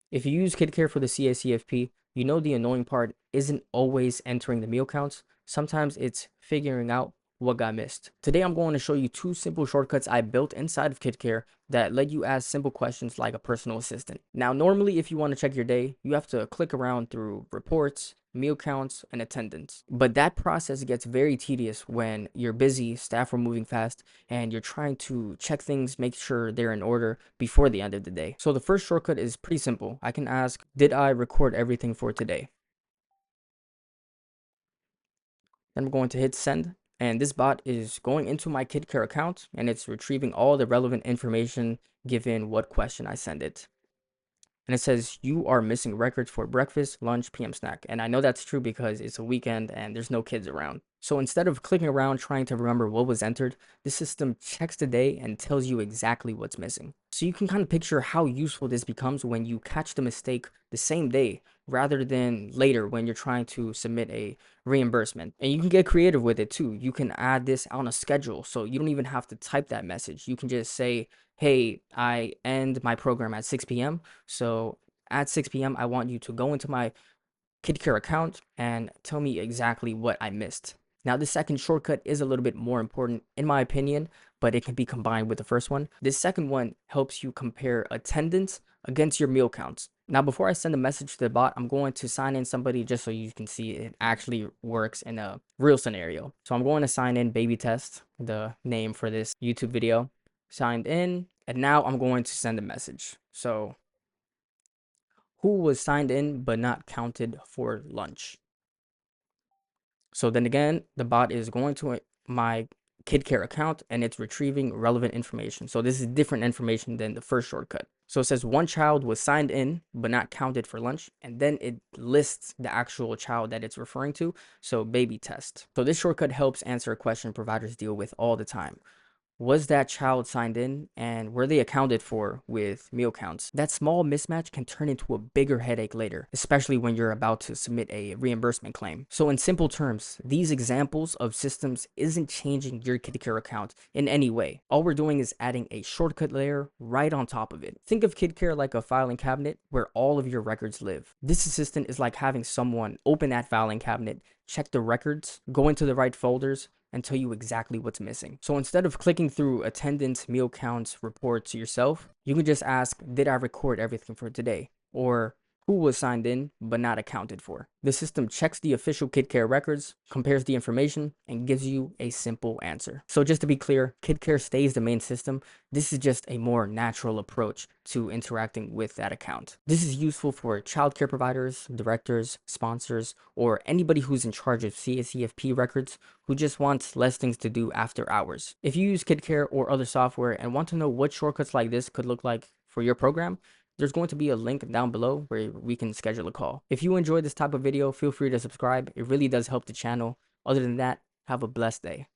If you use KidKare for the CACFP, you know the annoying part isn't always entering the meal counts. Sometimes it's figuring out what got missed. Today, I'm going to show you two simple shortcuts I built inside of KidKare that let you ask simple questions like a personal assistant. Now, normally, if you want to check your day, you have to click around through reports, meal counts, and attendance. But that process gets very tedious when you're busy, staff are moving fast, and you're trying to check things, make sure they're in order before the end of the day. So the first shortcut is pretty simple. I can ask, did I record everything for today? Then we're going to hit send. And this bot is going into my KidCare account and it's retrieving all the relevant information given what question I send it. And it says you are missing records for breakfast, lunch, PM snack. And I know that's true because it's a weekend and there's no kids around. So instead of clicking around trying to remember what was entered, the system checks the day and tells you exactly what's missing. So you can kind of picture how useful this becomes when you catch the mistake the same day rather than later when you're trying to submit a reimbursement. And you can get creative with it too. You can add this on a schedule so you don't even have to type that message. You can just say, hey, I end my program at 6 p.m. So at 6 p.m., I want you to go into my KidCare account and tell me exactly what I missed. Now, this second shortcut is a little bit more important in my opinion, but it can be combined with the first one. This second one helps you compare attendance against your meal counts. Now, before I send a message to the bot, I'm going to sign in somebody just so you can see it actually works in a real scenario. So I'm going to sign in baby test, the name for this YouTube video. Signed in, and now I'm going to send a message. So who was signed in but not counted for lunch? So then again, the bot is going to my KidCare account and it's retrieving relevant information. So this is different information than the first shortcut. So it says one child was signed in but not counted for lunch, and then it lists the actual child that it's referring to. So baby test. So this shortcut helps answer a question providers deal with all the time. Was that child signed in and were they accounted for with meal counts? That small mismatch can turn into a bigger headache later, especially when you're about to submit a reimbursement claim. So in simple terms, these examples of systems isn't changing your KidCare account in any way. All we're doing is adding a shortcut layer right on top of it. Think of KidCare like a filing cabinet where all of your records live. This assistant is like having someone open that filing cabinet, check the records, go into the right folders, and tell you exactly what's missing. So instead of clicking through attendance, meal counts, reports yourself, you can just ask, did I record everything for today? Or who was signed in but not accounted for? The system checks the official KidCare records, compares the information, and gives you a simple answer. So just to be clear, KidCare stays the main system. This is just a more natural approach to interacting with that account. This is useful for childcare providers, directors, sponsors, or anybody who's in charge of CACFP records who just wants less things to do after hours. If you use KidCare or other software and want to know what shortcuts like this could look like for your program, there's going to be a link down below where we can schedule a call. If you enjoyed this type of video, feel free to subscribe. It really does help the channel. Other than that, have a blessed day.